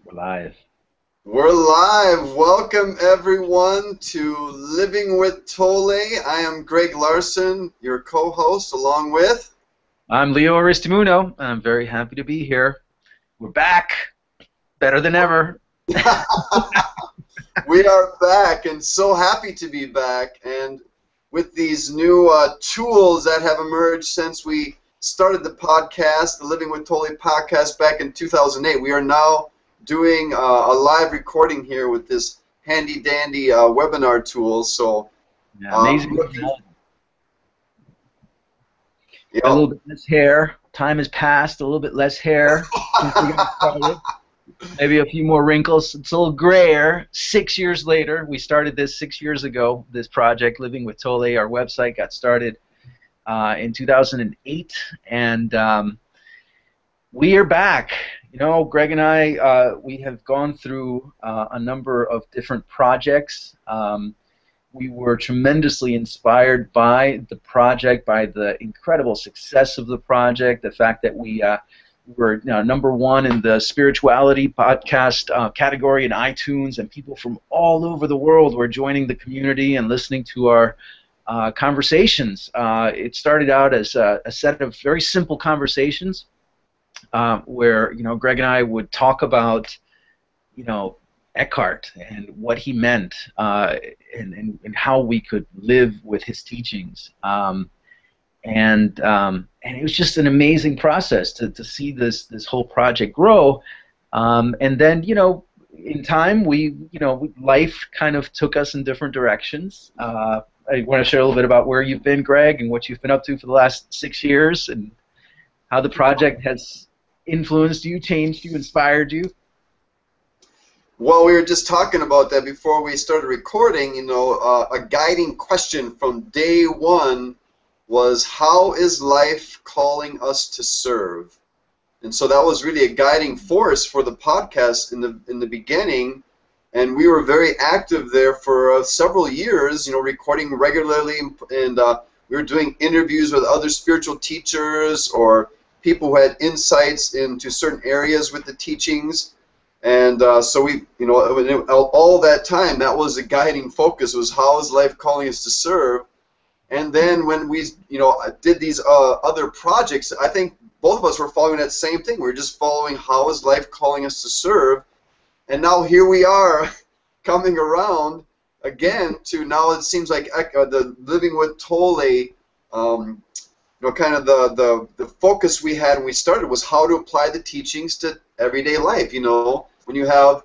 We're live. We're live. Welcome everyone to Living with Tolle. I am Greg Larsen, your co-host, along with. I'm Leo Aristimuno. I'm very happy to be here. We're back, better than ever. We are back and so happy to be back. And with these new tools that have emerged since we started the podcast, the Living with Tolle podcast back in 2008, we are now doing a live recording here with this handy dandy webinar tool. So, Yeah, amazing. looking, Got a yep. little bit less hair. Time has passed. A little bit less hair since we got started. Maybe a few more wrinkles. It's a little grayer. 6 years later, we started this 6 years ago. This project, Living with Tolle, our website got started in 2008, and we are back. You know, Greg and I, we have gone through a number of different projects. We were tremendously inspired by the project, by the incredible success of the project, the fact that we were #1 in the spirituality podcast category in iTunes, and people from all over the world were joining the community and listening to our conversations. It started out as a set of very simple conversations where Greg and I would talk about Eckhart and what he meant, and how we could live with his teachings. And it was just an amazing process to see this whole project grow. And then in time life kind of took us in different directions. I want to share a little bit about where you've been, Greg, and what you've been up to for the last 6 years, and how the project has influenced you, changed you, inspired you. Well, we were just talking about that before we started recording. A guiding question from day one was, how is life calling us to serve? And so that was really a guiding force for the podcast in the beginning, and we were very active there for several years, recording regularly, and we were doing interviews with other spiritual teachers or people who had insights into certain areas with the teachings. And so we, all that time, that was the guiding focus, was how is life calling us to serve. And then when we, did these other projects, I think both of us were following that same thing. We were just following how is life calling us to serve. And now here we are coming around again to now it seems like the Living with Tolle, kind of the focus we had when we started was how to apply the teachings to everyday life. When you have,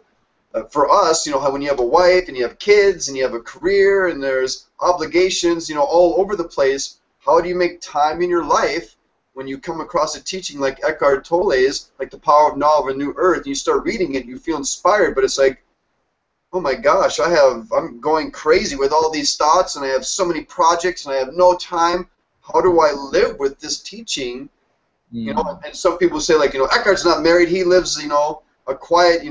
for us, how when you have a wife and you have kids and you have a career and there's obligations, all over the place, how do you make time in your life when you come across a teaching like Eckhart Tolle's, like The Power of Now of a New Earth, and you start reading it, you feel inspired, but it's like, oh my gosh, I'm going crazy with all these thoughts, and I have so many projects, and I have no time. How do I live with this teaching? And some people say, like, Eckhart's not married, he lives, a quiet,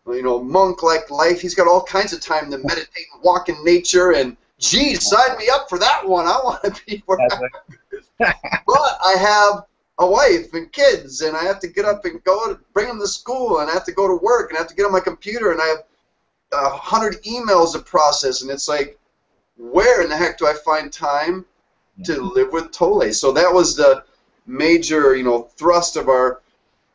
monk-like life. He's got all kinds of time to meditate and walk in nature, and geez, sign me up for that one. I want to be where but I have a wife and kids, and I have to get up and go to bring them to school, and I have to go to work, and I have to get on my computer, and I have 100 emails to process, and it's like, where in the heck do I find time to live with Tolle? So that was the major, thrust of our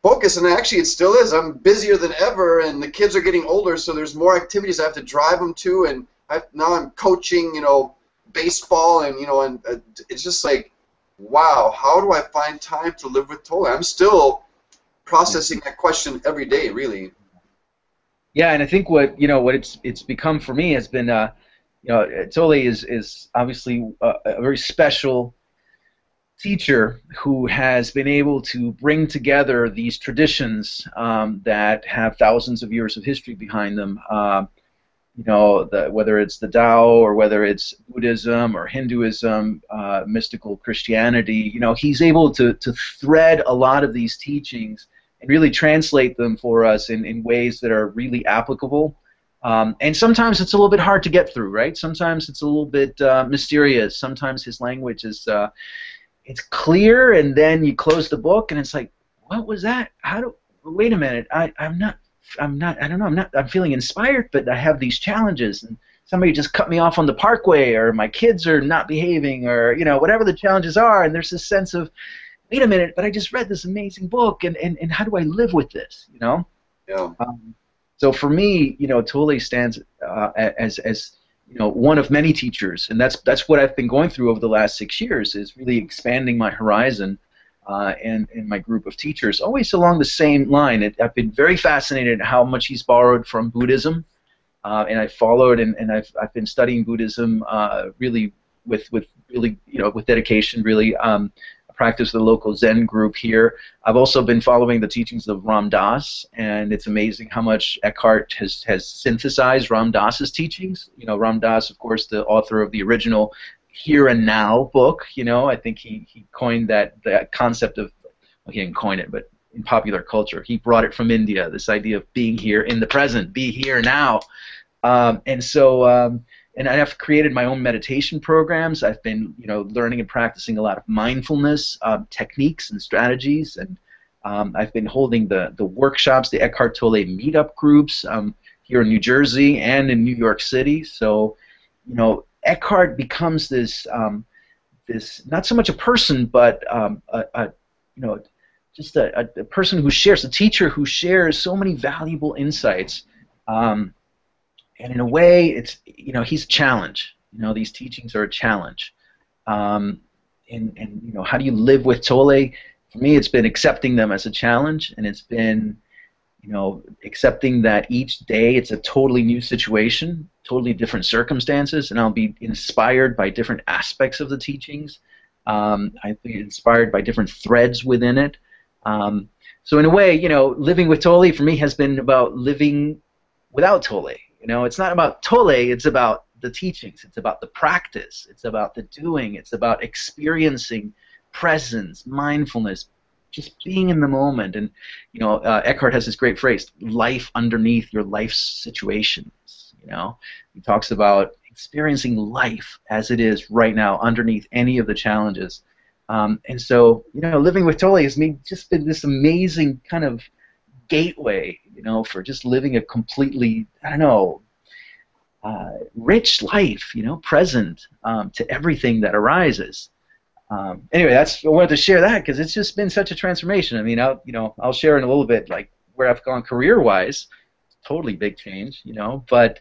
focus, and actually it still is. I'm busier than ever, and the kids are getting older, so there's more activities I have to drive them to, and now I'm coaching, baseball, and it's just like, wow, how do I find time to live with Tolle? I'm still processing that question every day, really. Yeah, and I think what it's become for me has been Tolle is obviously a very special teacher who has been able to bring together these traditions that have thousands of years of history behind them. Whether it's the Tao or whether it's Buddhism or Hinduism, mystical Christianity, he's able to thread a lot of these teachings and really translate them for us in ways that are really applicable. And sometimes it's a little bit hard to get through, right? Sometimes it's a little bit mysterious. Sometimes his language is it's clear, and then you close the book, and it's like, what was that? Wait a minute, I'm not I don't know, I'm feeling inspired, but I have these challenges, and somebody just cut me off on the parkway, or my kids are not behaving, or whatever the challenges are, and there's this sense of, wait a minute, but I just read this amazing book, and how do I live with this, Yeah. So for me, Tolle stands as one of many teachers, and that's what I've been going through over the last 6 years, is really expanding my horizon, and my group of teachers, always along the same line. I've been very fascinated at how much he's borrowed from Buddhism, and I followed, and I've been studying Buddhism really with really with dedication, really. I practice the local Zen group here. I've also been following the teachings of Ram Dass, and it's amazing how much Eckhart has synthesized Ram Dass's teachings. Ram Dass, of course, the author of the original Here and Now book. I think he coined that concept of, well, he didn't coin it, but in popular culture, he brought it from India. This idea of being here in the present, be here now. And I've created my own meditation programs. I've been, learning and practicing a lot of mindfulness techniques and strategies, and I've been holding the workshops, the Eckhart Tolle meetup groups here in New Jersey and in New York City. So, Eckhart becomes this not so much a person, but just a person who shares, a teacher who shares so many valuable insights. And in a way, it's he's a challenge. These teachings are a challenge. And how do you live with Tolle? For me, it's been accepting them as a challenge, and it's been accepting that each day it's a totally new situation, totally different circumstances, and I'll be inspired by different aspects of the teachings. I've been inspired by different threads within it. So in a way, living with Tolle for me has been about living without Tolle. It's not about Tolle, it's about the teachings, it's about the practice, it's about the doing, it's about experiencing presence, mindfulness, just being in the moment. And Eckhart has this great phrase, life underneath your life's situations. He talks about experiencing life as it is right now underneath any of the challenges. And so, living with Tolle has just been this amazing kind of gateway, for just living a completely, rich life, present to everything that arises. Anyway, I wanted to share that because it's just been such a transformation. I mean, I'll share in a little bit like where I've gone career-wise. Totally big change, but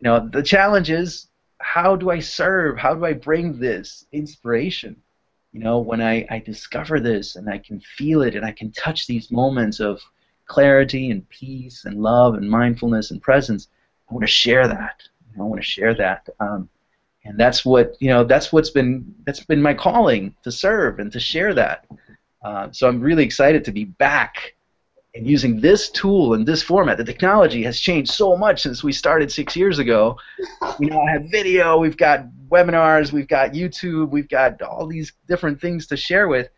the challenge is, how do I serve? How do I bring this inspiration? When I discover this and I can feel it and I can touch these moments of clarity and peace and love and mindfulness and presence, I want to share that. I want to share that, and that's been my calling, to serve and to share that. So I'm really excited to be back and using this tool and this format. The technology has changed so much since we started 6 years ago. I have video, we've got webinars, we've got YouTube, we've got all these different things to share with.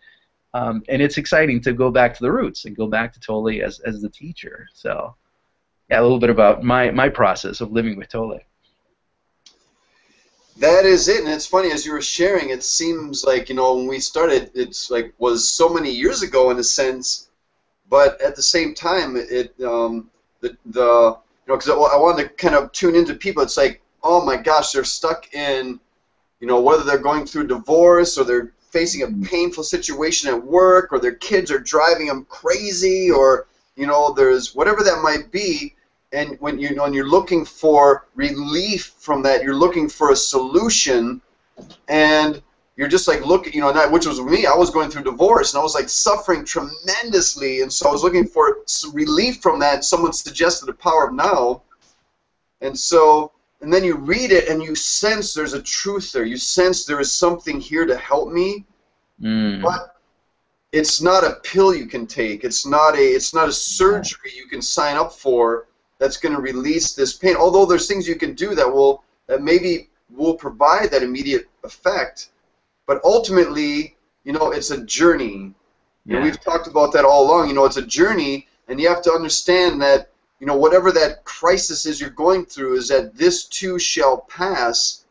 And it's exciting to go back to the roots and go back to Tolle as the teacher. So, yeah, a little bit about my process of living with Tolle. That is it, and it's funny, as you were sharing, it seems like, when we started, it's like was so many years ago in a sense, but at the same time, because I wanted to kind of tune into people. It's like, oh my gosh, they're stuck in, whether they're going through divorce or they're facing a painful situation at work, or their kids are driving them crazy, or there's whatever that might be. And when you're looking for relief from that, you're looking for a solution, and you're just like looking, which was me. I was going through divorce, and I was like suffering tremendously, and so I was looking for relief from that. Someone suggested The Power of Now, and then you read it, and you sense there's a truth there. You sense there is something here to help me, but it's not a pill you can take. It's not a surgery you can sign up for that's going to release this pain. Although there's things you can do that maybe will provide that immediate effect, but ultimately, it's a journey. Yeah. We've talked about that all along. It's a journey, and you have to understand that whatever that crisis is you're going through, is that this too shall pass.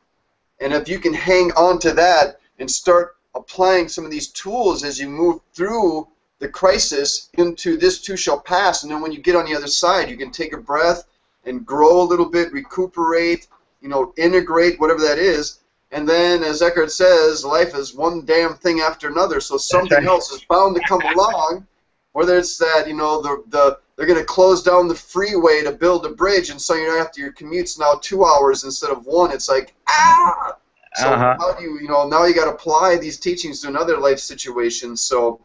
And if you can hang on to that and start applying some of these tools as you move through the crisis into this too shall pass, and then when you get on the other side, you can take a breath and grow a little bit, recuperate, integrate, whatever that is. And then, as Eckhart says, life is one damn thing after another, so something else is bound to come along, whether it's that, they're going to close down the freeway to build a bridge, and so after your commute's now 2 hours instead of 1, it's like, ah! So how do you, now you got to apply these teachings to another life situation. So,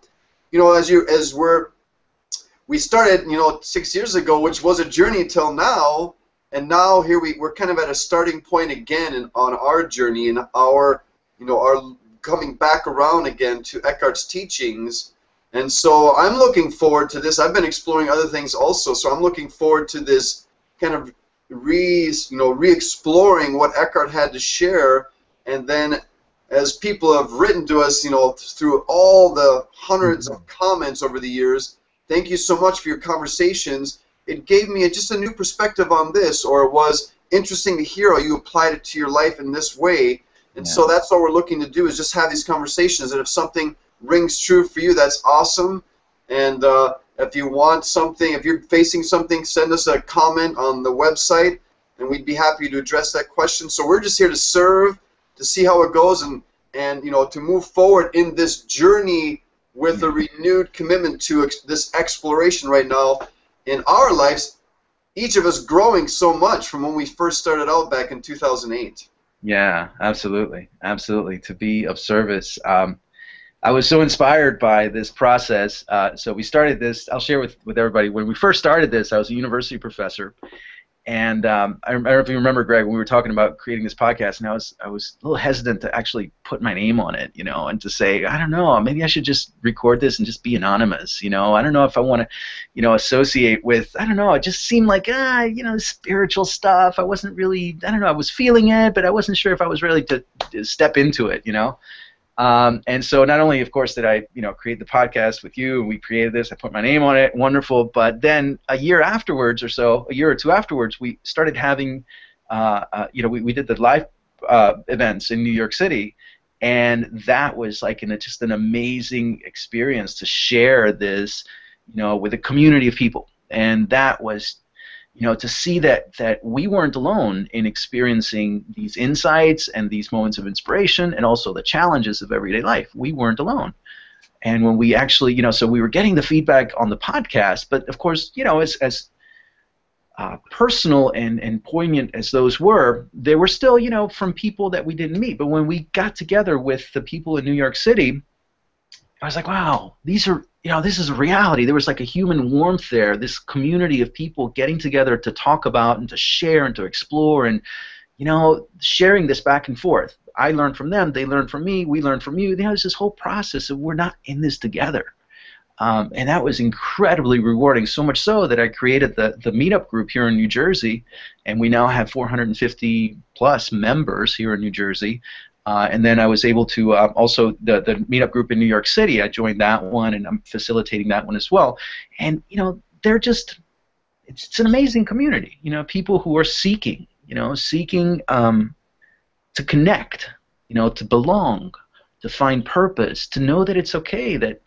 we started, 6 years ago, which was a journey till now, and now here we're kind of at a starting point again on our journey and our coming back around again to Eckhart's teachings. And so I'm looking forward to this. I've been exploring other things also, so I'm looking forward to this kind of re-exploring what Eckhart had to share. And then, as people have written to us, through all the hundreds of comments over the years, thank you so much for your conversations. It gave me just a new perspective on this, or it was interesting to hear how you applied it to your life in this way. And so that's what we're looking to do, is just have these conversations. And if something rings true for you, that's awesome. And if you want something, if you're facing something, send us a comment on the website, and we'd be happy to address that question. So we're just here to serve, to see how it goes, and to move forward in this journey with a renewed commitment to this exploration right now in our lives, each of us growing so much from when we first started out back in 2008. Yeah, absolutely, absolutely. To be of service. I was so inspired by this process. So we started this. I'll share with everybody. When we first started this, I was a university professor. And I don't know if you remember, Greg, when we were talking about creating this podcast, and I was a little hesitant to actually put my name on it, and to say, I don't know, maybe I should just record this and just be anonymous, I don't know if I want to, associate with, I don't know, it just seemed like, spiritual stuff. I wasn't really, I don't know, I was feeling it, but I wasn't sure if I was ready to step into it, And so not only, of course, did I, create the podcast with you, and we created this, I put my name on it, wonderful, but then a year or two afterwards, we started having, we did the live events in New York City, and that was like just an amazing experience to share this, with a community of people, and that was, to see that we weren't alone in experiencing these insights and these moments of inspiration, and also the challenges of everyday life. We weren't alone. And when we actually, so we were getting the feedback on the podcast, but of course, as personal and poignant as those were, they were still, from people that we didn't meet. But when we got together with the people in New York City, I was like, wow, these are, this is a reality. There was like a human warmth there, this community of people getting together to talk about and to share and to explore, and, sharing this back and forth. I learned from them, they learned from me, we learned from you. There's this whole process of we're not in this together. And that was incredibly rewarding, so much so that I created the meetup group here in New Jersey, and we now have 450 plus members here in New Jersey. And then I was able to also, the meetup group in New York City, I joined that one, and I'm facilitating that one as well. And, they're just, it's an amazing community, people who are seeking, to connect, to belong, to find purpose, to know that it's okay, that,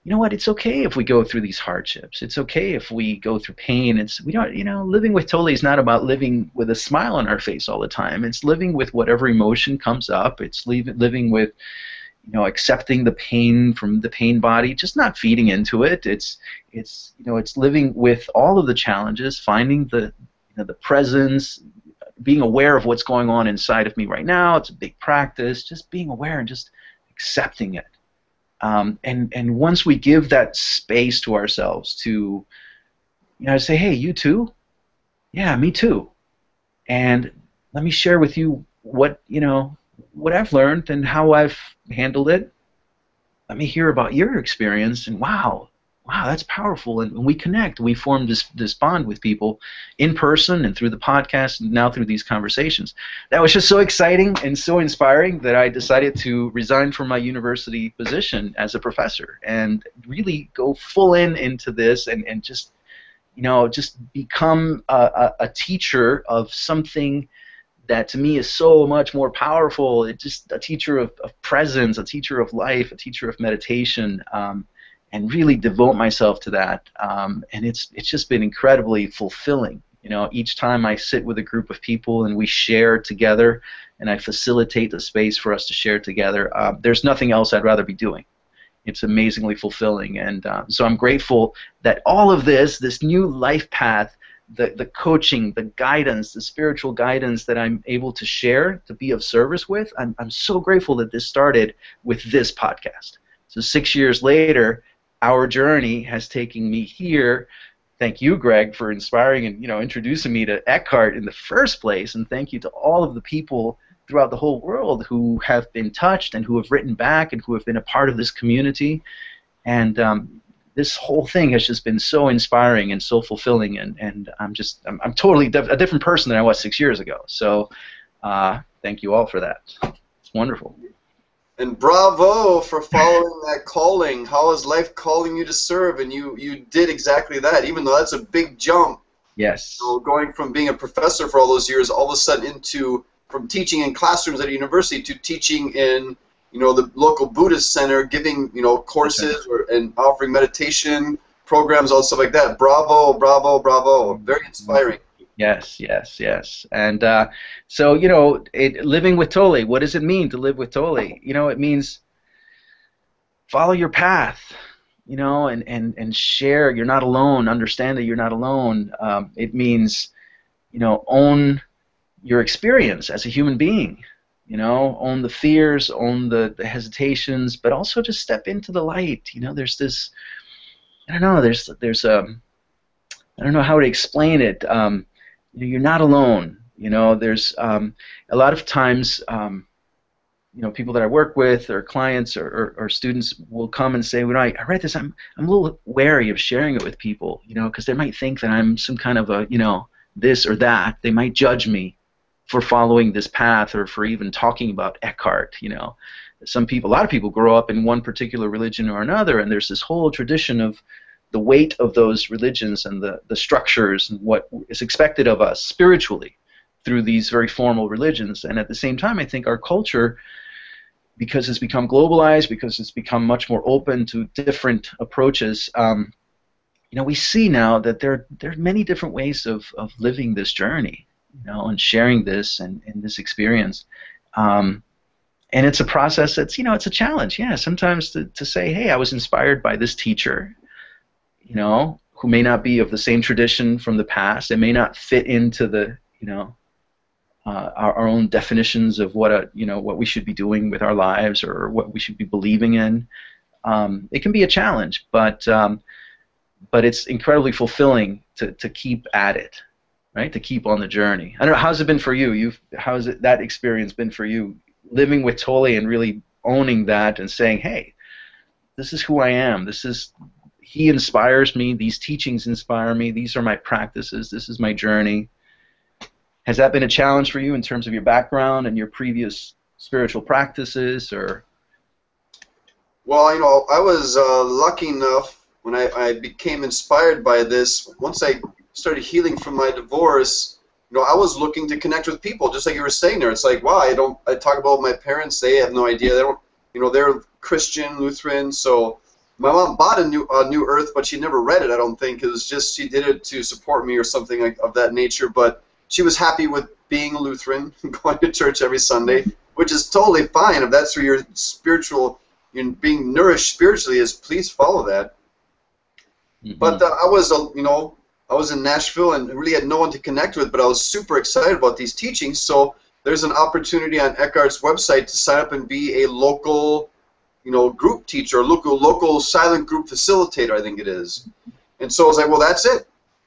it's okay if we go through these hardships. It's okay if we go through pain. Living with Tolle is not about living with a smile on our face all the time. It's living with whatever emotion comes up. It's living with, accepting the pain from the pain body, just not feeding into it. It's living with all of the challenges, finding the presence, being aware of what's going on inside of me right now. It's a big practice, just being aware and just accepting it. And once we give that space to ourselves to, say, hey, you too? Yeah, me too. And let me share with you what I've learned and how I've handled it. Let me hear about your experience, and wow, that's powerful. And we connect. We form this bond with people in person and through the podcast, and now through these conversations. That was just so exciting and so inspiring that I decided to resign from my university position as a professor and really go full into this, and just become a teacher of something that to me is so much more powerful. It's just a teacher of presence, a teacher of life, a teacher of meditation. and really devote myself to that. And it's just been incredibly fulfilling. You know, each time I sit with a group of people and we share together, and I facilitate the space for us to share together, there's nothing else I'd rather be doing. It's amazingly fulfilling, and so I'm grateful that all of this new life path, the coaching, the guidance, the spiritual guidance that I'm able to share, to be of service with, I'm so grateful that this started with this podcast. So 6 years later, our journey has taken me here. Thank you, Greg, for inspiring and introducing me to Eckhart in the first place, and thank you to all of the people throughout the whole world who have been touched and who have written back and who have been a part of this community. And this whole thing has just been so inspiring and so fulfilling, and I'm totally a different person than I was 6 years ago. So thank you all for that. It's wonderful. And bravo for following that calling. How is life calling you to serve? And you did exactly that, even though that's a big jump. Yes. So going from being a professor for all those years, all of a sudden from teaching in classrooms at a university to teaching in the local Buddhist center, giving courses and offering meditation programs, all stuff like that. Bravo, bravo, bravo! Very inspiring. Yes, yes, yes. And so living with Tolle. What does it mean to live with Tolle? It means follow your path. And share. You're not alone. Understand that you're not alone. It means own your experience as a human being. Own the fears, own the hesitations, but also just step into the light. There's this, I don't know, there's I don't know how to explain it. You're not alone. There's a lot of times, people that I work with or clients or students will come and say, when I read this, I'm a little wary of sharing it with people, because they might think that I'm some kind of a, this or that. They might judge me for following this path or for even talking about Eckhart. A lot of people grow up in one particular religion or another, and there's this whole tradition of the weight of those religions and the structures and what is expected of us spiritually through these very formal religions. And at the same time, I think our culture, because it's become globalized, because it's become much more open to different approaches, we see now that there are many different ways of living this journey, and sharing this and this experience. And it's a process that's, it's a challenge, sometimes to say, hey, I was inspired by this teacher, who may not be of the same tradition from the past. It may not fit into the, our own definitions of what we should be doing with our lives or what we should be believing in. It can be a challenge, but it's incredibly fulfilling to keep at it, right? To keep on the journey. I don't know, how's it been for you? How's that experience been for you, living with Tolle and really owning that and saying, hey, this is who I am. He inspires me. These teachings inspire me. These are my practices. This is my journey. Has that been a challenge for you in terms of your background and your previous spiritual practices, or? Well, I was lucky enough when I became inspired by this. Once I started healing from my divorce, I was looking to connect with people, just like you were saying there. It's like, wow, I talk about my parents. They have no idea. They don't, they're Christian, Lutheran. So my mom bought a New Earth, but she never read it. I don't think. It was just she did it to support me or something of that nature. But she was happy with being a Lutheran, going to church every Sunday, which is totally fine. If that's where your spiritual, being nourished spiritually is, please follow that. Mm-hmm. But I was in Nashville and really had no one to connect with, but I was super excited about these teachings. So there's an opportunity on Eckhart's website to sign up and be a local, group teacher, or local silent group facilitator, I think it is. And so I was like, well, that's it.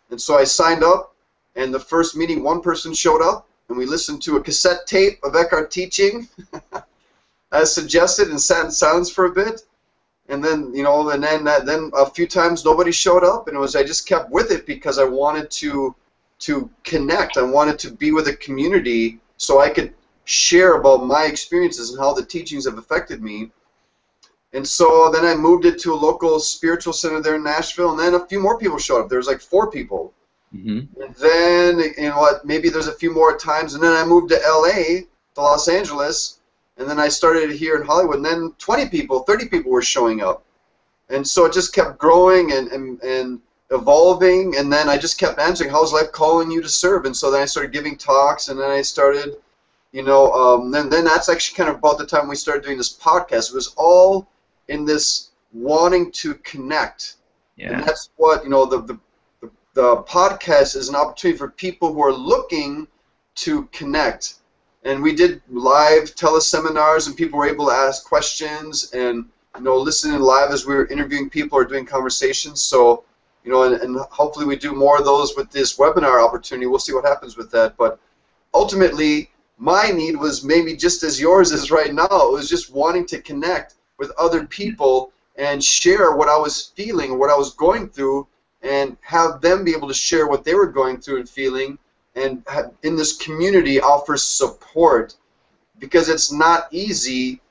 And so I signed up, and the first meeting, one person showed up, and we listened to a cassette tape of Eckhart teaching, as suggested, and sat in silence for a bit. And then, then a few times nobody showed up, and I just kept with it because I wanted to connect. I wanted to be with a community so I could share about my experiences and how the teachings have affected me. And so then I moved it to a local spiritual center there in Nashville, and then a few more people showed up. There was like 4 people. Mm-hmm. And then, maybe there's a few more times, and then I moved to LA, to Los Angeles, and then I started here in Hollywood, and then 20 people, 30 people were showing up. And so it just kept growing and evolving, and then I just kept answering, how's life calling you to serve? And so then I started giving talks, and then I started, then that's actually kind of about the time we started doing this podcast. It was all in this wanting to connect. Yeah. And that's what, the podcast is an opportunity for people who are looking to connect. And we did live teleseminars, and people were able to ask questions and listening live as we were interviewing people or doing conversations. So, and hopefully we do more of those with this webinar opportunity. We'll see what happens with that. But ultimately, my need was maybe just as yours is right now. It was just wanting to connect with other people and share what I was feeling, what I was going through, and have them be able to share what they were going through and feeling, and in this community offer support, because it's not easy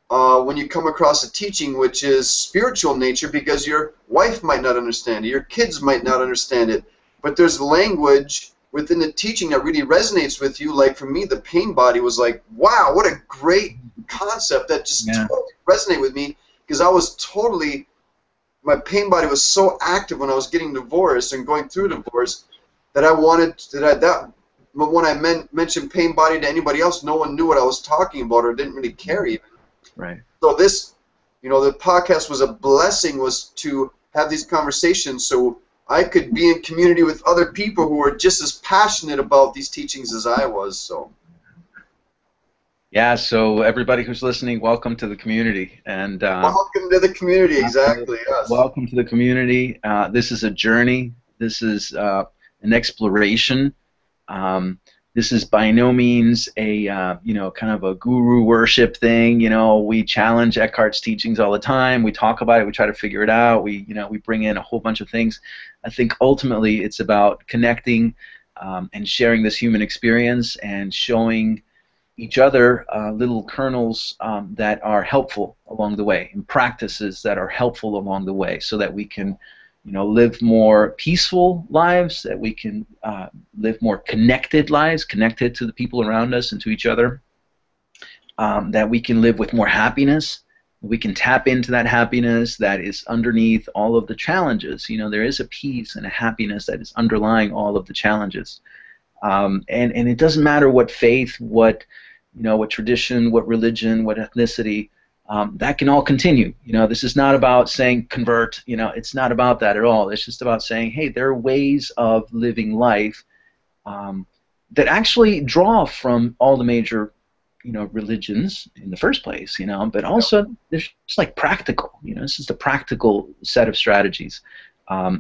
when you come across a teaching which is spiritual nature, because your wife might not understand it, your kids might not understand it, but there's language within the teaching that really resonates with you. Like for me, the pain body was like, wow, what a great concept that just totally resonated with me, because I was totally, my pain body was so active when I was getting divorced and going through divorce that I wanted but when I mentioned pain body to anybody else, no one knew what I was talking about or didn't really care even. Right. So this, the podcast was a blessing, was to have these conversations so I could be in community with other people who were just as passionate about these teachings as I was. So. Yeah, so everybody who's listening, welcome to the community. And welcome to the community, exactly, yes. Welcome to the community. This is a journey. This is an exploration. This is by no means a kind of a guru worship thing. We challenge Eckhart's teachings all the time. We talk about it. We try to figure it out. We bring in a whole bunch of things. I think ultimately it's about connecting and sharing this human experience and showing each other little kernels that are helpful along the way, and practices that are helpful along the way, so that we can live more peaceful lives, that we can live more connected lives, connected to the people around us and to each other, that we can live with more happiness. We can tap into that happiness that is underneath all of the challenges. There is a peace and a happiness that is underlying all of the challenges. And it doesn't matter what faith, what tradition, what religion, what ethnicity, that can all continue. This is not about saying convert. It's not about that at all. It's just about saying, hey, there are ways of living life that actually draw from all the major, religions in the first place. But also there's just like practical. This is the practical set of strategies.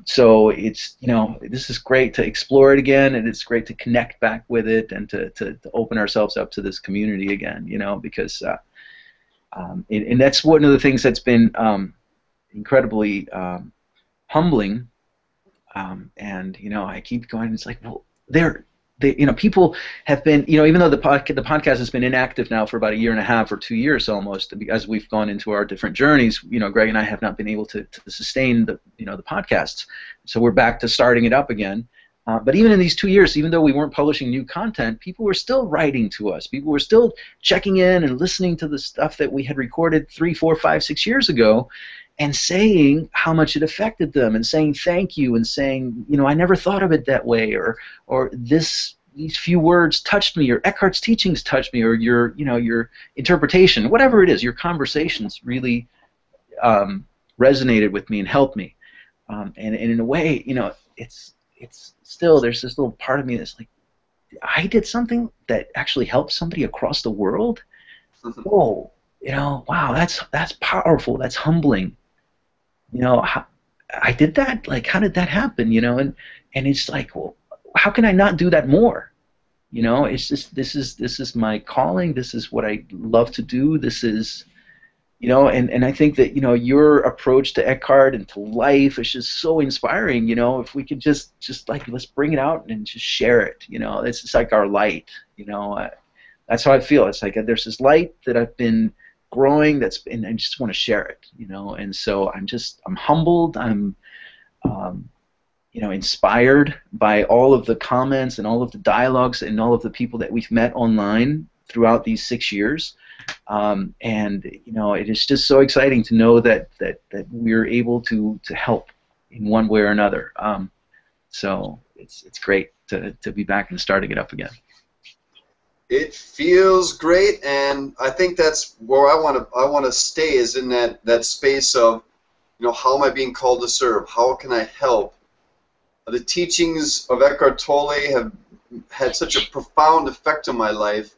So it's this is great to explore it again, and it's great to connect back with it and to open ourselves up to this community again, because and that's one of the things that's been incredibly humbling, and I keep going, it's like, well, people have been, even though the podcast has been inactive now for about a year and a half or 2 years almost, as we've gone into our different journeys, Greg and I have not been able to sustain the podcasts. So we're back to starting it up again. But even in these 2 years, even though we weren't publishing new content, people were still writing to us. People were still checking in and listening to the stuff that we had recorded 3, 4, 5, 6 years ago, and saying how much it affected them, and saying thank you, and saying, I never thought of it that way, or these few words touched me, or Eckhart's teachings touched me, or your interpretation, whatever it is, your conversations really resonated with me and helped me. And in a way, it's still, there's this little part of me that's like, I did something that actually helped somebody across the world. Whoa, wow, that's powerful. That's humbling. I did that. Like, how did that happen? And it's like, well, how can I not do that more? It's just, this is my calling. This is what I love to do. This is, and I think that your approach to Eckhart and to life is just so inspiring. If we could just like, let's bring it out and just share it. It's just like our light. That's how I feel. It's like there's this light that I've been growing, and I just want to share it. And so I'm humbled. I'm inspired by all of the comments and all of the dialogues and all of the people that we've met online throughout these 6 years. And it is just so exciting to know that we're able to help in one way or another. So it's great to be back and starting it up again. It feels great, and I think that's where I want to stay, is in that space of, how am I being called to serve? How can I help? The teachings of Eckhart Tolle have had such a profound effect on my life.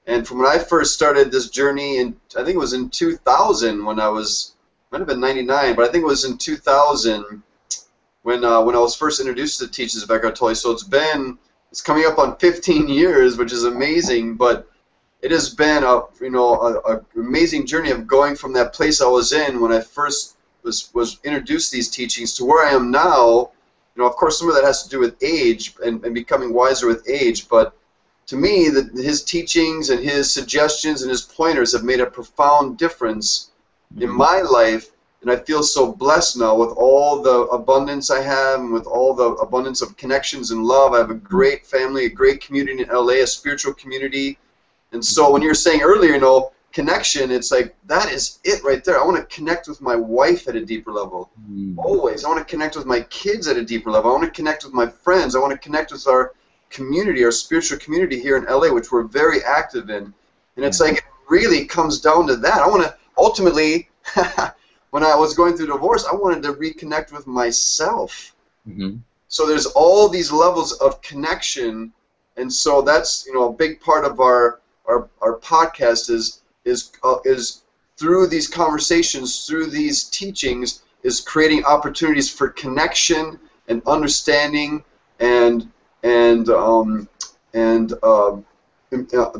And from when I first started this journey, I think it was in 2000, when I was, might have been 99, but I think it was in 2000 when I was first introduced to the teachings of Eckhart Tolle. So it's coming up on 15 years, which is amazing. But it has been a amazing journey of going from that place I was in when I first was introduced to these teachings to where I am now. Of course, some of that has to do with age and becoming wiser with age, but to me, his teachings and his suggestions and his pointers have made a profound difference in my life, and I feel so blessed now with all the abundance I have and with all the abundance of connections and love. I have a great family, a great community in LA, a spiritual community. And so when you were saying earlier, connection, it's like, that is it right there. I want to connect with my wife at a deeper level. Always. I want to connect with my kids at a deeper level. I want to connect with my friends. I want to connect with our community, our spiritual community here in LA, which we're very active in. And it's like, it really comes down to that. I want to ultimately, when I was going through divorce, I wanted to reconnect with myself. So there's all these levels of connection, and so that's a big part of our podcast is through these conversations, through these teachings, is creating opportunities for connection and understanding and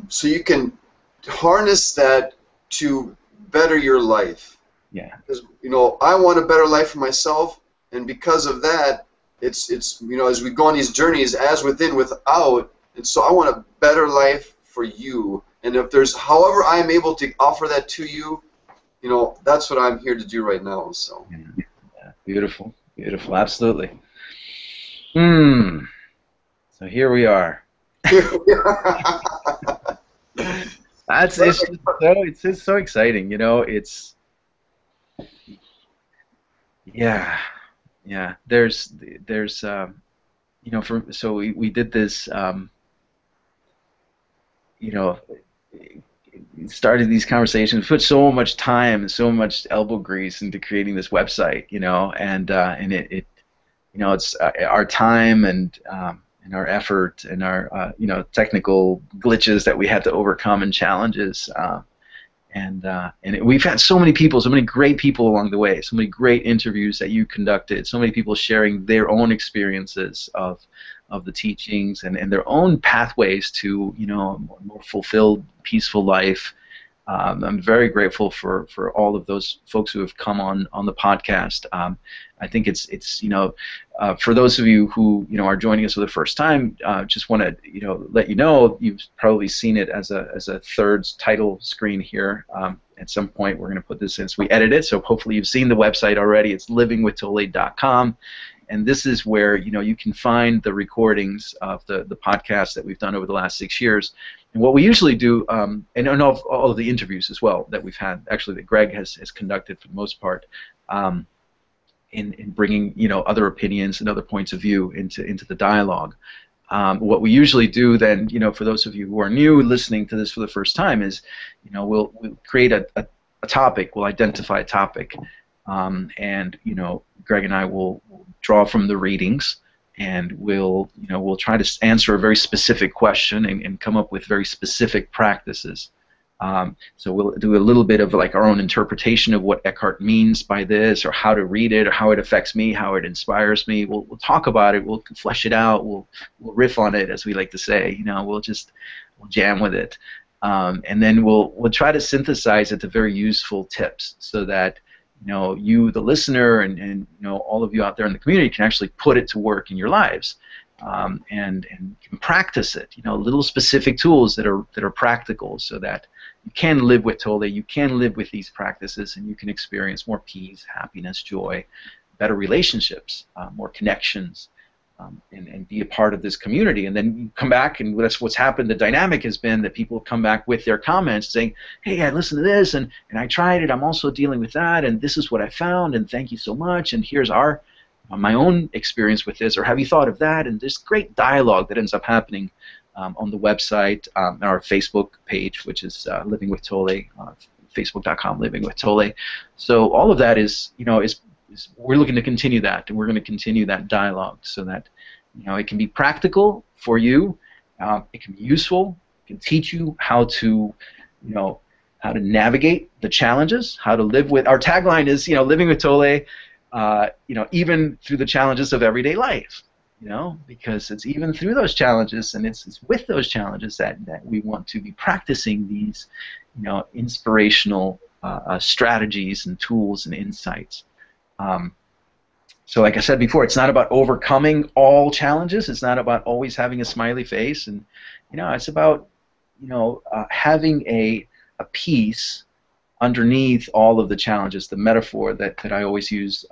so you can harness that to better your life. Yeah. Because I want a better life for myself, and because of that, it's as we go on these journeys, as within, without, and so I want a better life for you. And if there's, however I'm able to offer that to you, that's what I'm here to do right now. So. Yeah. Beautiful, beautiful, absolutely. So here we are. It's just so exciting, It's There's so we did this. Started these conversations, put so much time, so much elbow grease into creating this website, and it's our time and our effort and our technical glitches that we had to overcome and challenges, and we've had so many people, so many great people along the way, so many great interviews that you conducted, so many people sharing their own experiences of the teachings and their own pathways to a more fulfilled, peaceful life. I'm very grateful for all of those folks who have come on the podcast. I think it's for those of you who are joining us for the first time, just want to let you know, you've probably seen it as a third title screen here. At some point we're going to put this in as we edit it, so hopefully you've seen the website already. It's livingwithtolle.com. And this is where you can find the recordings of the podcasts that we've done over the last 6 years. And what we usually do, and all of the interviews as well that we've had, actually that Greg has conducted for the most part, in bringing other opinions and other points of view into the dialogue. What we usually do then, for those of you who are new listening to this for the first time, is we'll create a topic, we'll identify a topic, and Greg and I will draw from the readings, and we'll try to answer a very specific question and come up with very specific practices. So we'll do a little bit of like our own interpretation of what Eckhart means by this, or how to read it, or how it affects me, how it inspires me. We'll talk about it. We'll flesh it out. We'll riff on it, as we like to say. We'll jam with it, and then we'll try to synthesize it to very useful tips, so that you, the listener, and all of you out there in the community can actually put it to work in your lives, and can practice it. Little specific tools that are practical, so that you can live with Tolle, you can live with these practices, and you can experience more peace, happiness, joy, better relationships, more connections, and be a part of this community. And then you come back, and that's what's happened. The dynamic has been that people come back with their comments saying, hey, I listened to this, and I tried it. I'm also dealing with that, and this is what I found, and thank you so much, and here's my own experience with this, or have you thought of that? And there's great dialogue that ends up happening on the website, our Facebook page, which is Living with Tolle, Facebook.com, Living with Tolle. So all of that is we're looking to continue that, and we're going to continue that dialogue so that it can be practical for you, it can be useful, it can teach you how to navigate the challenges, how to live with. Our tagline is living with Tolle, even through the challenges of everyday life. Because it's even through those challenges, and it's with those challenges that we want to be practicing these inspirational strategies and tools and insights. So like I said before, it's not about overcoming all challenges. It's not about always having a smiley face, and it's about having a peace underneath all of the challenges. The metaphor that I always use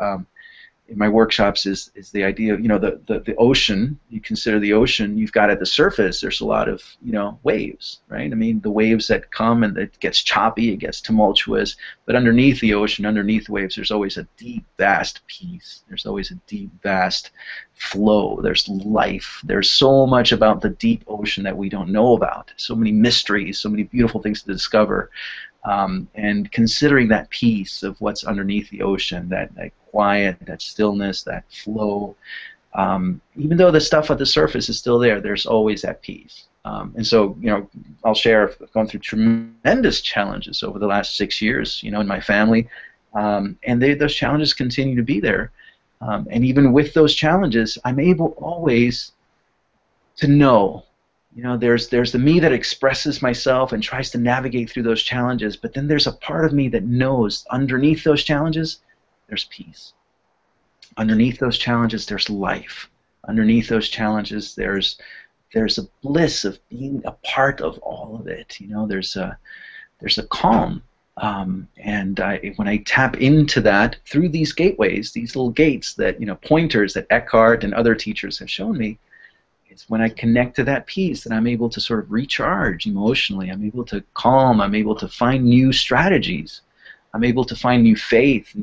in my workshops is the idea of the ocean. You consider the ocean. You've got at the surface. There's a lot of waves, right? I mean, the waves that come and it gets choppy, it gets tumultuous. But underneath the ocean, underneath the waves, there's always a deep, vast peace. There's always a deep, vast flow. There's life. There's so much about the deep ocean that we don't know about. So many mysteries, so many beautiful things to discover. And considering that peace of what's underneath the ocean, that quiet, that stillness, that flow, even though the stuff at the surface is still there, there's always that peace. And so, I'll share, I've gone through tremendous challenges over the last 6 years, in my family, and those challenges continue to be there. And even with those challenges, I'm able always to know. There's the me that expresses myself and tries to navigate through those challenges, but then there's a part of me that knows underneath those challenges, there's peace. Underneath those challenges, there's life. Underneath those challenges, there's a bliss of being a part of all of it. There's a calm. And when I tap into that through these gateways, these little gates that pointers that Eckhart and other teachers have shown me, it's when I connect to that peace that I'm able to sort of recharge emotionally. I'm able to calm. I'm able to find new strategies. I'm able to find new faith,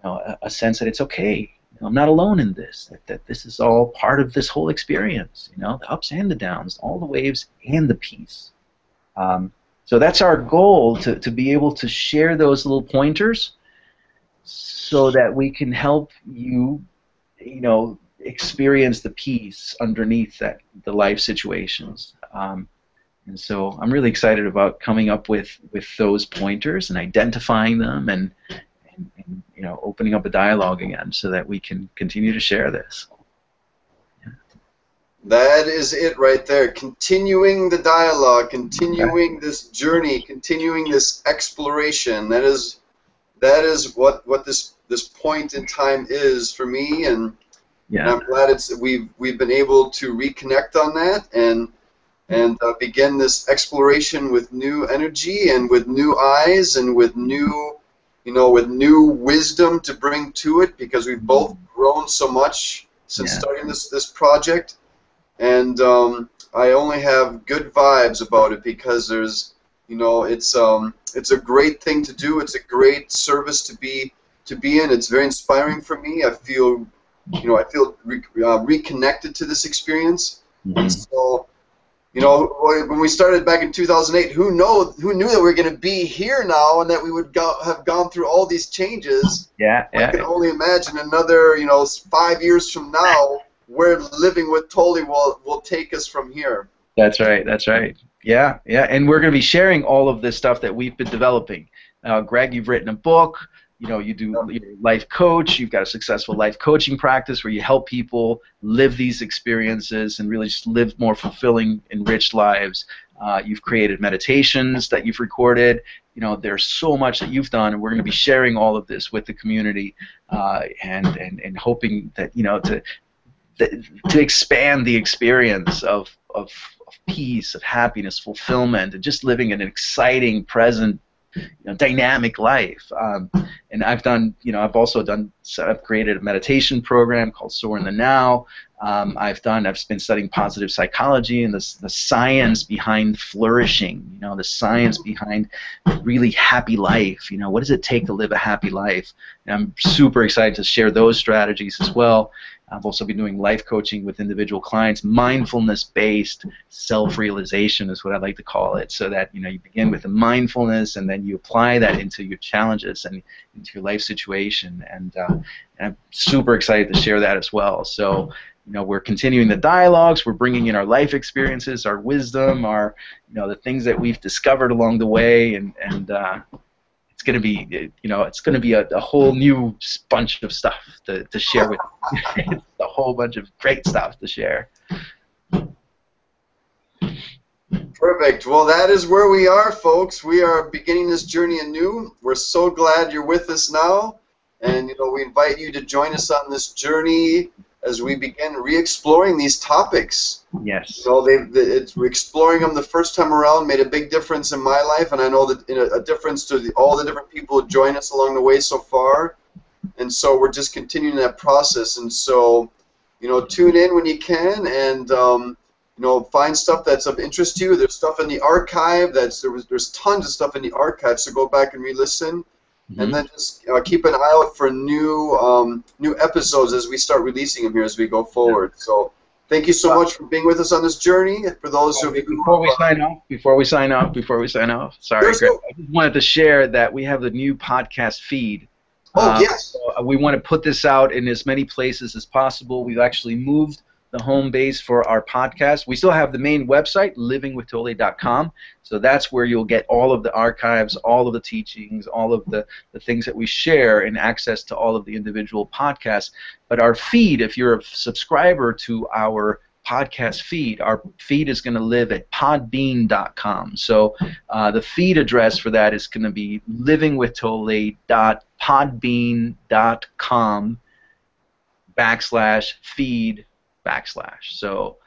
a sense that it's okay. I'm not alone in this. That this is all part of this whole experience. The ups and the downs, all the waves and the peace. So that's our goal, to be able to share those little pointers, so that we can help you, experience the peace underneath the life situations. And so I'm really excited about coming up with those pointers and identifying them and opening up a dialogue again so that we can continue to share this. Yeah. That is it right there. Continuing the dialogue, continuing this journey, continuing this exploration. That is what this point in time is for me, and I'm glad we've been able to reconnect on that and begin this exploration with new energy and with new eyes and with new wisdom to bring to it, because we've both grown so much since starting this project, and I only have good vibes about it, because there's it's a great thing to do. It's a great service to be in. It's very inspiring for me. I feel reconnected to this experience. And so, when we started back in 2008, who knew that we were going to be here now, and that we would have gone through all these changes? I can only imagine another 5 years from now where Living with Tolle will take us from here. That's right. That's right. Yeah. And we're going to be sharing all of this stuff that we've been developing. Greg, you've written a book. You do you're a life coach. You've got a successful life coaching practice where you help people live these experiences and really just live more fulfilling, enriched lives. You've created meditations that you've recorded. There's so much that you've done, and we're going to be sharing all of this with the community, and hoping that to expand the experience of peace, of happiness, fulfillment, and just living in an exciting present dynamic life. And I've done, I've also done, I've created a meditation program called Soar in the Now. I've been studying positive psychology and the science behind flourishing, the science behind really happy life. What does it take to live a happy life? And I'm super excited to share those strategies as well. I've also been doing life coaching with individual clients. Mindfulness-based self-realization is what I like to call it, so that you begin with the mindfulness and then you apply that into your challenges and into your life situation. And I'm super excited to share that as well. So we're continuing the dialogues. We're bringing in our life experiences, our wisdom, our the things that we've discovered along the way, and it's going to be, it's going to be a whole new bunch of stuff to share with you. It's a whole bunch of great stuff to share. Perfect. Well, that is where we are, folks. We are beginning this journey anew. We're so glad you're with us now, and we invite you to join us on this journey as we begin re-exploring these topics. Yes. Exploring them the first time around made a big difference in my life, and I know that a difference to all the different people who join us along the way so far. And so we're just continuing that process. And so, tune in when you can, and find stuff that's of interest to you. There's stuff in the archive. There's tons of stuff in the archive. So go back and re-listen. Mm-hmm. And then just keep an eye out for new episodes as we start releasing them here as we go forward. So thank you so much for being with us on this journey. For those who before we sign off, sorry, Greg, I just wanted to share that we have the new podcast feed. Oh, yes. So we want to put this out in as many places as possible. We've actually moved the home base for our podcast. We still have the main website, livingwithtolle.com. So that's where you'll get all of the archives, all of the teachings, all of the things that we share, and access to all of the individual podcasts. But our feed, if you're a subscriber to our podcast feed, our feed is going to live at podbean.com. So the feed address for that is going to be livingwithtolle.podbean.com/feed/. So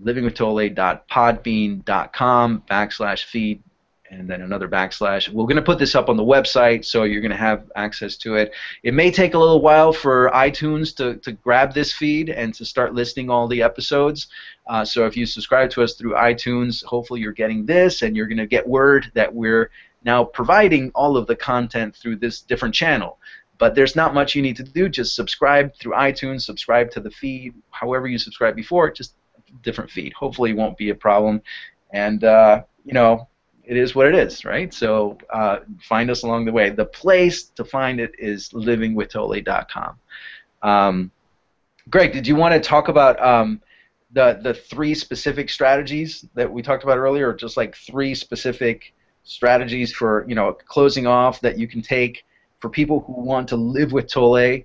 livingwithtolle.podbean.com/feed, and then another /. We're going to put this up on the website, so you're going to have access to it. It may take a little while for iTunes to grab this feed and to start listing all the episodes. So if you subscribe to us through iTunes, hopefully you're getting this, and you're going to get word that we're now providing all of the content through this different channel. But there's not much you need to do. Just subscribe through iTunes, subscribe to the feed, however you subscribed before, just a different feed. Hopefully it won't be a problem. And, it is what it is, right? So find us along the way. The place to find it is livingwithtolle.com. Greg, did you want to talk about the 3 specific strategies that we talked about earlier, or just like 3 specific strategies for, closing off that you can take for people who want to live with Tolle,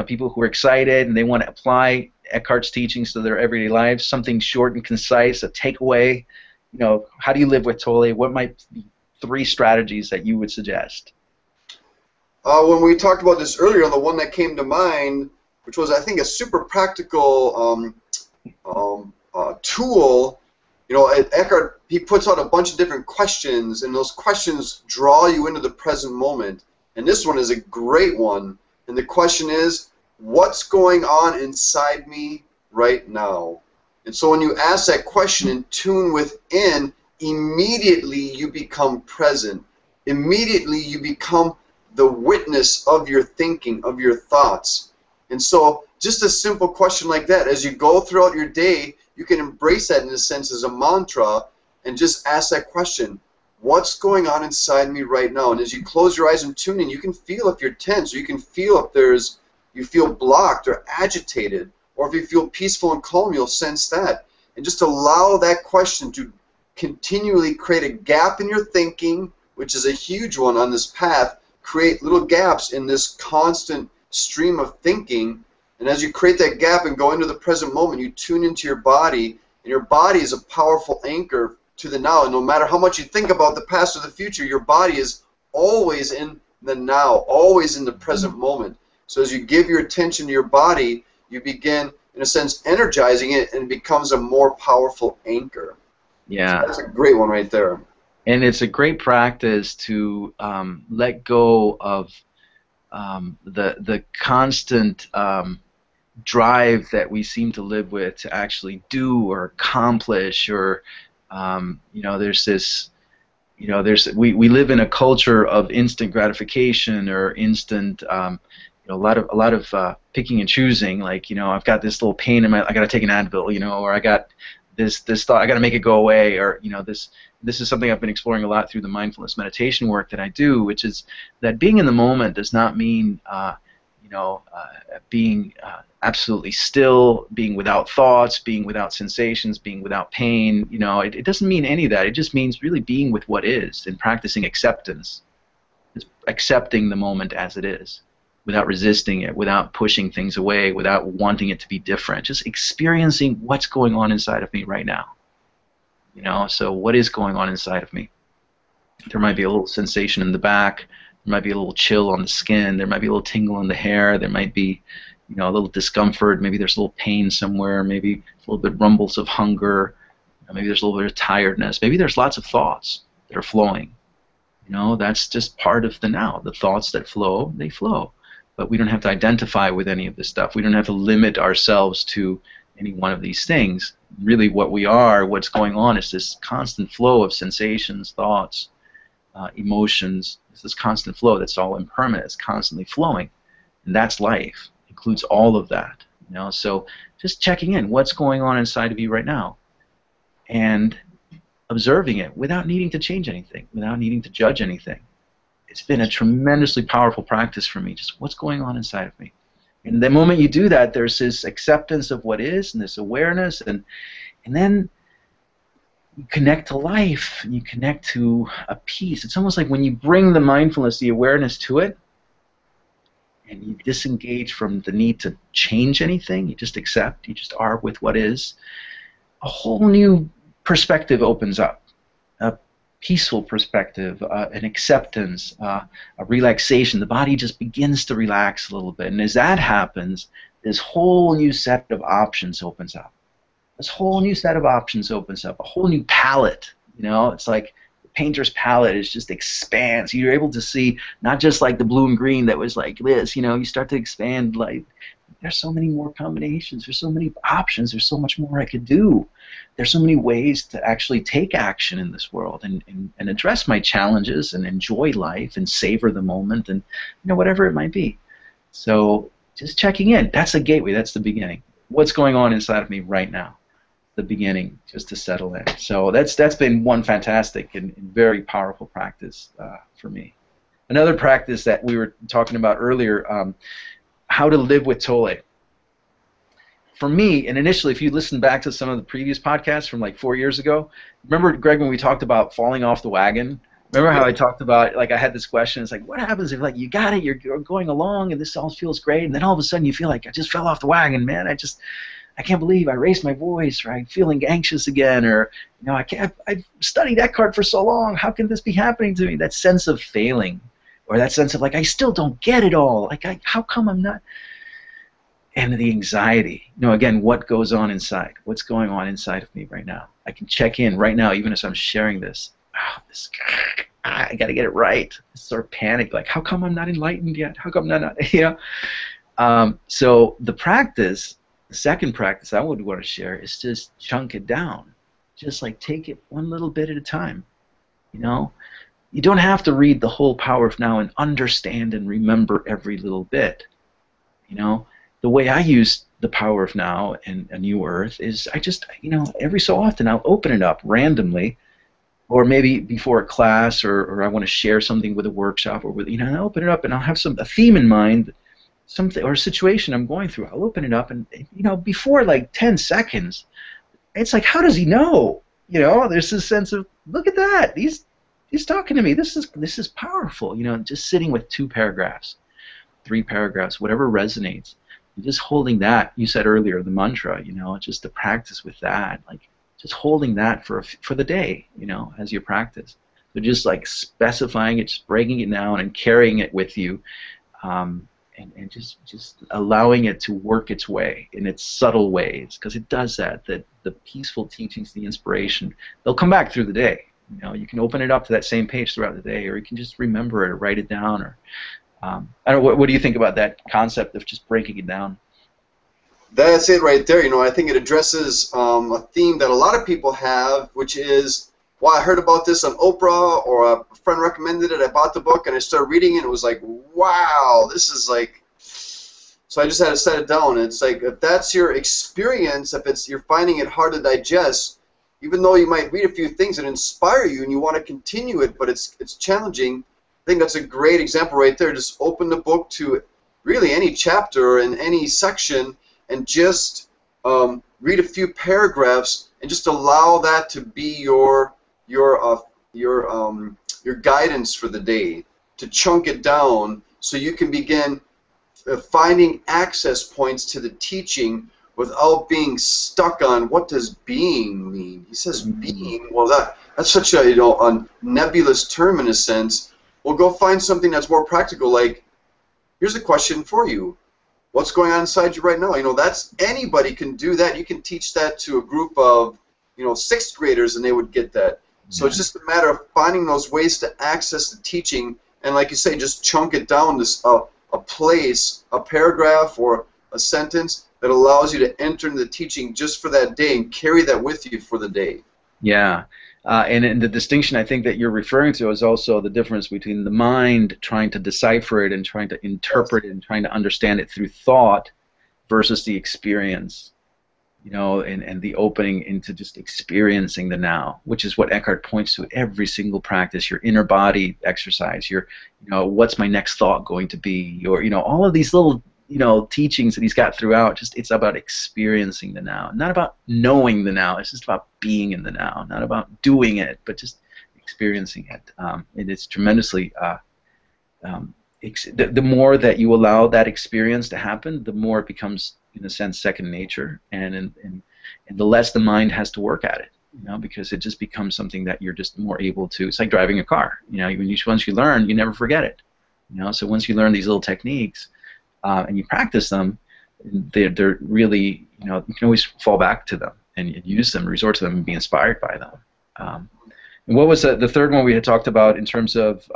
people who are excited and they want to apply Eckhart's teachings to their everyday lives, something short and concise, a takeaway? How do you live with Tolle? What might be 3 strategies that you would suggest? When we talked about this earlier, the one that came to mind, which was, I think, a super practical tool, Eckhart, he puts out a bunch of different questions, and those questions draw you into the present moment. And this one is a great one. And the question is, what's going on inside me right now? And so when you ask that question and tune within, immediately you become present. Immediately you become the witness of your thinking, of your thoughts. And so just a simple question like that, as you go throughout your day, you can embrace that in a sense as a mantra and just ask that question. What's going on inside me right now? And as you close your eyes and tune in, you can feel if you're tense, or you can feel if you feel blocked or agitated, or if you feel peaceful and calm, you'll sense that. And just allow that question to continually create a gap in your thinking, which is a huge one on this path. Create little gaps in this constant stream of thinking. And as you create that gap and go into the present moment, you tune into your body, and your body is a powerful anchor to the now. And no matter how much you think about the past or the future, your body is always in the now, always in the present moment. So as you give your attention to your body, you begin, in a sense, energizing it, and it becomes a more powerful anchor. Yeah. So that's a great one right there. And it's a great practice to let go of the constant drive that we seem to live with to actually do or accomplish, or there's this, we live in a culture of instant gratification or instant a lot of picking and choosing. Like, I've got this little pain in my, I got to take an Advil, or I got this thought, I got to make it go away, or this is something I've been exploring a lot through the mindfulness meditation work that I do, which is that being in the moment does not mean being absolutely still, being without thoughts, being without sensations, being without pain. It doesn't mean any of that. It just means really being with what is and practicing acceptance. It's accepting the moment as it is, without resisting it, without pushing things away, without wanting it to be different. Just experiencing what's going on inside of me right now. So what is going on inside of me? There might be a little sensation in the back. There might be a little chill on the skin. There might be a little tingle in the hair. There might be, a little discomfort. Maybe there's a little pain somewhere. Maybe a little bit rumbles of hunger. Maybe there's a little bit of tiredness. Maybe there's lots of thoughts that are flowing. That's just part of the now. The thoughts that flow, they flow. But we don't have to identify with any of this stuff. We don't have to limit ourselves to any one of these things. Really what we are, what's going on, is this constant flow of sensations, thoughts, emotions. It's this constant flow that's all impermanent. It's constantly flowing. And that's life. It includes all of that. So just checking in. What's going on inside of you right now? And observing it without needing to change anything, without needing to judge anything. It's been a tremendously powerful practice for me. Just what's going on inside of me. And the moment you do that, there's this acceptance of what is and this awareness, and then you connect to life, and you connect to a peace. It's almost like when you bring the mindfulness, the awareness to it, and you disengage from the need to change anything, you just accept, you just are with what is, a whole new perspective opens up. A peaceful perspective, an acceptance, a relaxation. The body just begins to relax a little bit. And as that happens, this whole new set of options opens up. This whole new set of options opens up. A whole new palette. It's like the painter's palette is just expands. You're able to see not just like the blue and green that was like this. You start to expand. Like, there's so many more combinations. There's so many options. There's so much more I could do. There's so many ways to actually take action in this world and address my challenges and enjoy life and savor the moment and whatever it might be. So just checking in. That's the gateway. That's the beginning. What's going on inside of me right now? The beginning, just to settle in. So that's been one fantastic and very powerful practice for me. Another practice that we were talking about earlier, how to live with Tolle. For me, and initially, if you listen back to some of the previous podcasts from like 4 years ago, remember, Greg, when we talked about falling off the wagon? Remember how I talked about, like, I had this question, it's like, what happens if, like, you got it, you're going along, and this all feels great, and then all of a sudden you feel like, I just fell off the wagon, man, I can't believe I raised my voice, or I'm feeling anxious again, or, I've studied Eckhart for so long, how can this be happening to me? That sense of failing, or that sense of, like, I still don't get it all, like, how come I'm not... And the anxiety. Again, what goes on inside? What's going on inside of me right now? I can check in right now, even as I'm sharing this. I got to get it right. This sort of panic, like, how come I'm not enlightened yet? How come I'm not, So the practice, the second practice I would want to share is just chunk it down. Just like take it one little bit at a time. You don't have to read the whole Power of Now and understand and remember every little bit. The way I use the Power of Now and A New Earth is I just, every so often I'll open it up randomly, or maybe before a class, or I want to share something with a workshop, or with, I'll open it up and I'll have a theme in mind, something or a situation I'm going through. I'll open it up and, before like 10 seconds, it's like, how does he know? There's this sense of, look at that, he's talking to me. This is powerful. Just sitting with 2 paragraphs, 3 paragraphs, whatever resonates. Just holding that, you said earlier, the mantra, just to practice with that, like just holding that for the day, as you practice. So just like specifying it, just breaking it down and carrying it with you, and just allowing it to work its way in its subtle ways, because it does that. That the peaceful teachings, the inspiration, they'll come back through the day. You know, you can open it up to that same page throughout the day, or you can just remember it or write it down. Or I don't know. What do you think about that concept of just breaking it down? That's it right there. You know, I think it addresses a theme that a lot of people have, which is, well, I heard about this on Oprah, or a friend recommended it. I bought the book and I started reading it. And it was like, wow, this is like. So I just had to set it down. And it's like, if that's your experience, if it's you're finding it hard to digest, even though you might read a few things that inspire you and you want to continue it, but it's challenging. I think that's a great example right there. Just open the book to really any chapter in any section, and just read a few paragraphs, and just allow that to be your guidance for the day. To chunk it down so you can begin finding access points to the teaching without being stuck on what does being mean. He says being. Well, that's such a a nebulous term in a sense. Well, go find something that's more practical. Like, here's a question for you. What's going on inside you right now? You know, that's anybody can do that. You can teach that to a group of, sixth graders, and they would get that. So it's just a matter of finding those ways to access the teaching, and like you say, just chunk it down to a place, a paragraph, or a sentence that allows you to enter into the teaching just for that day and carry that with you for the day. Yeah. And the distinction I think that you're referring to is also the difference between the mind trying to decipher it and trying to interpret it and trying to understand it through thought versus the experience, and the opening into just experiencing the now, which is what Eckhart points to every single practice, your inner body exercise, your, what's my next thought going to be, your, all of these little teachings that he's got throughout. Just it's about experiencing the now, not about knowing the now. It's just about being in the now, not about doing it, but just experiencing it. And it's tremendously. The more that you allow that experience to happen, the more it becomes, in a sense, second nature, and the less the mind has to work at it. Because it just becomes something that you're just more able to. It's like driving a car. Once you learn, you never forget it. So once you learn these little techniques. And you practice them, they're really, you can always fall back to them and use them, resort to them, and be inspired by them. And what was the third one we had talked about in terms of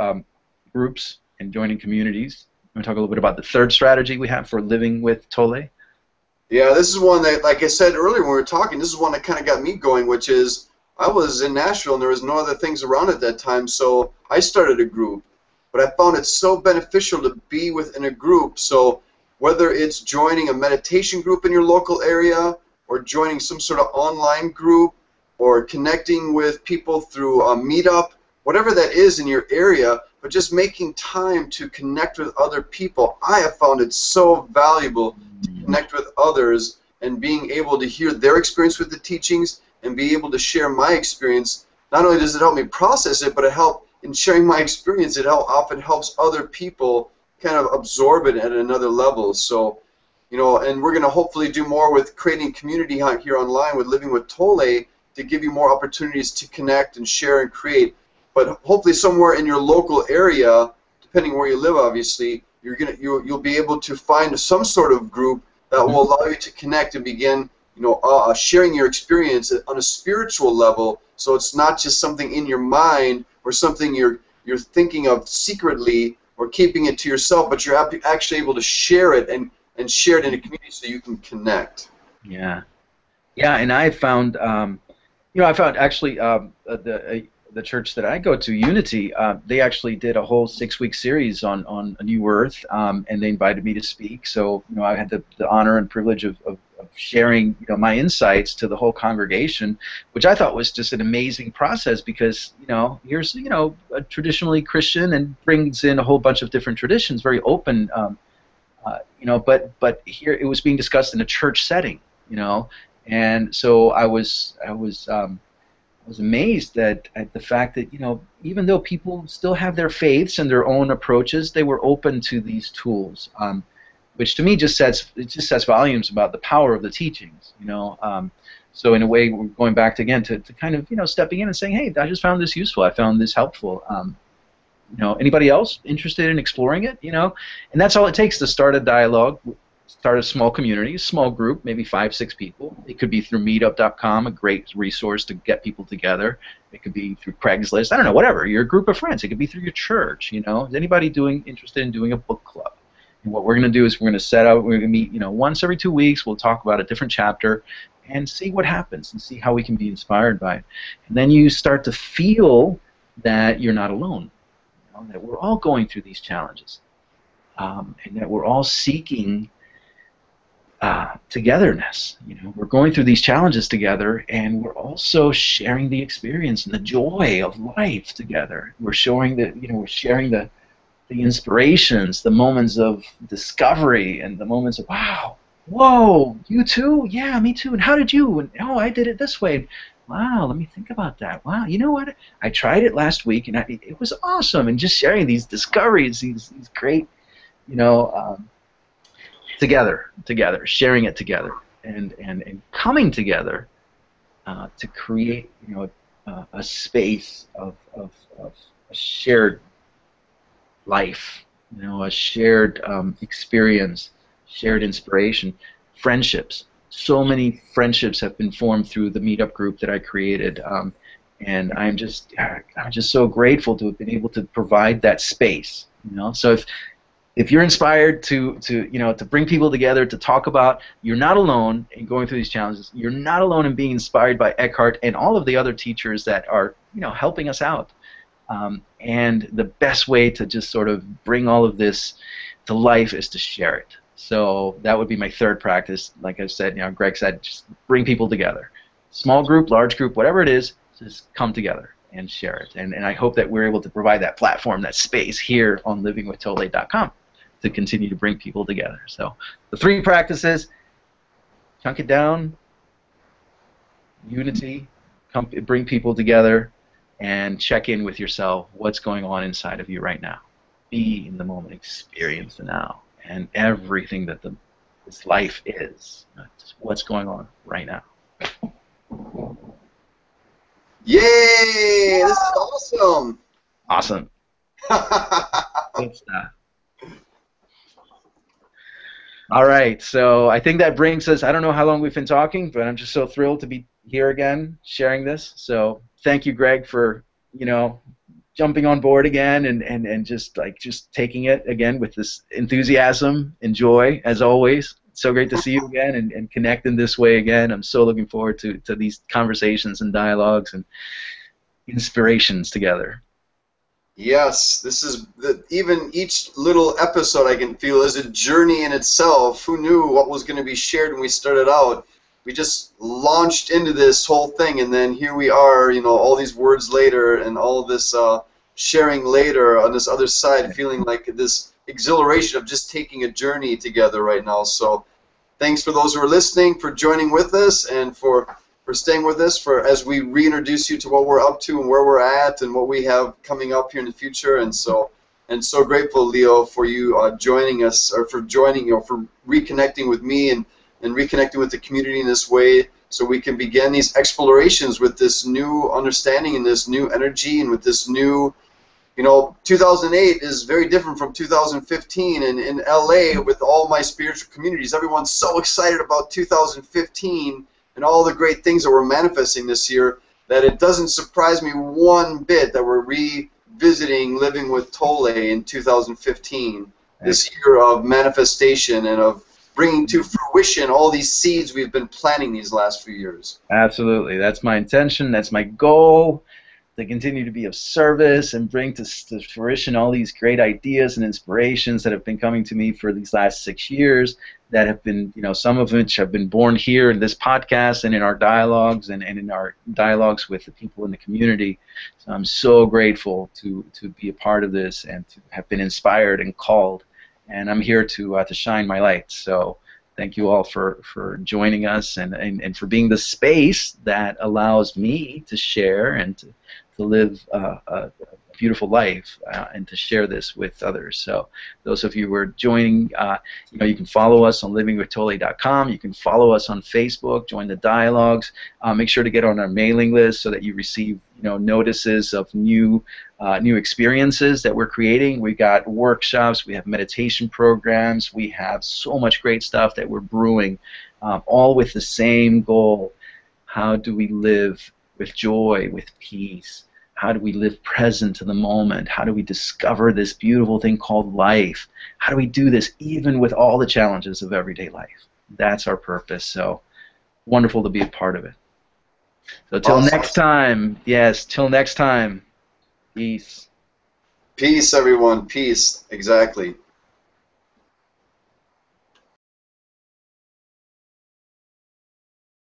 groups and joining communities? You want to talk a little bit about the third strategy we have for living with Tolle? Yeah, this is one that, like I said earlier when we were talking, this is one that kind of got me going, which is I was in Nashville and there was no other things around at that time, so I started a group. But I found it so beneficial to be within a group. So whether it's joining a meditation group in your local area, or joining some sort of online group, or connecting with people through a meetup, whatever that is in your area, but just making time to connect with other people, I have found it so valuable to connect with others and being able to hear their experience with the teachings and be able to share my experience. Not only does it help me process it, but it helps in sharing my experience. It often helps other people kind of absorb it at another level. So, and we're going to hopefully do more with creating community here online with Living with Tolle to give you more opportunities to connect and share and create. But hopefully somewhere in your local area, depending where you live, obviously, you'll be able to find some sort of group that will allow you to connect and begin, sharing your experience on a spiritual level. So it's not just something in your mind or something you're thinking of secretly or keeping it to yourself, but you're actually able to share it and share it in a community so you can connect. Yeah, and I found, actually the church that I go to, Unity, they actually did a whole 6-week series on A New Earth, and they invited me to speak. So I had the honor and privilege of sharing my insights to the whole congregation, which I thought was just an amazing process because here's a traditionally Christian and brings in a whole bunch of different traditions, very open, but here it was being discussed in a church setting, and so I was amazed at the fact that even though people still have their faiths and their own approaches, they were open to these tools. Which to me just says volumes about the power of the teachings, So in a way, we're going back to kind of stepping in and saying, hey, I just found this useful. I found this helpful. Anybody else interested in exploring it? And that's all it takes to start a dialogue start a small community, a small group, maybe 5, 6 people. It could be through meetup.com, a great resource to get people together. It could be through Craigslist. I don't know, whatever. Your group of friends. It could be through your church. You know, is anybody interested in doing a book club? And what we're going to do is we're going to set out. We're going to meet, once every 2 weeks. We'll talk about a different chapter and see what happens and see how we can be inspired by it. And then you start to feel that you're not alone. That we're all going through these challenges, and that we're all seeking togetherness. We're going through these challenges together, and we're also sharing the experience and the joy of life together. We're showing that we're sharing the inspirations, the moments of discovery, and the moments of wow, whoa, you too? Yeah, me too. And how did you? And oh, I did it this way. Wow, let me think about that. Wow, you know what? I tried it last week, and it was awesome. And just sharing these discoveries, these great, together, sharing it together, and coming together to create, a space of a shared life, a shared experience, shared inspiration, friendships. So many friendships have been formed through the meetup group that I created, and I'm just so grateful to have been able to provide that space. So if you're inspired to bring people together to talk about, you're not alone in going through these challenges. You're not alone in being inspired by Eckhart and all of the other teachers that are helping us out. And the best way to just sort of bring all of this to life is to share it. So that would be my third practice. Like I said, Greg said, just bring people together. Small group, large group, whatever it is, just come together and share it. And I hope that we're able to provide that platform, that space here on livingwithtolle.com to continue to bring people together. So the 3 practices, chunk it down, unity, bring people together, and check in with yourself. What's going on inside of you right now? Be in the moment, experience the now, and everything that this life is. Just what's going on right now. Yay! This is awesome. Awesome. Good stuff. All right, so I think that brings us, I don't know how long we've been talking, but I'm just so thrilled to be here again sharing this. So thank you, Greg, for, jumping on board again and just taking it again with this enthusiasm and joy, as always. It's so great to see you again and connect in this way again. I'm so looking forward to these conversations and dialogues and inspirations together. Yes, this is even each little episode I can feel is a journey in itself. Who knew what was going to be shared when we started out? We just launched into this whole thing, and then here we are, all these words later and all of this sharing later on this other side, feeling like this exhilaration of just taking a journey together right now. So thanks for those who are listening, for joining with us, and for staying with us as we reintroduce you to what we're up to and where we're at and what we have coming up here in the future. And so grateful, Leo, for you joining us, or for for reconnecting with me and reconnecting with the community in this way, so we can begin these explorations with this new understanding and this new energy and with this new, 2008 is very different from 2015, and in LA with all my spiritual communities, everyone's so excited about 2015 and all the great things that we're manifesting this year that it doesn't surprise me one bit that we're revisiting Living with Tolle in 2015, this year of manifestation and of bringing to fruition all these seeds we've been planting these last few years. Absolutely. That's my intention. That's my goal, to continue to be of service and bring to fruition all these great ideas and inspirations that have been coming to me for these last 6 years, that have been, some of which have been born here in this podcast and in our dialogues and in our dialogues with the people in the community. So I'm so grateful to be a part of this and to have been inspired and called. And I'm here to shine my light. So thank you all for joining us and for being the space that allows me to share and to live a beautiful life and to share this with others. So those of you who are joining, you can follow us on livingwithtolle.com. You can follow us on Facebook, join the dialogues. Make sure to get on our mailing list so that you receive notices of new new experiences that we're creating. We got workshops, we have meditation programs, we have so much great stuff that we're brewing, all with the same goal. How do we live with joy, with peace? How do we live present to the moment? How do we discover this beautiful thing called life? How do we do this even with all the challenges of everyday life? That's our purpose. So wonderful to be a part of it. So till Awesome. next time, yes, till next time, peace. Peace, everyone. Peace. Exactly.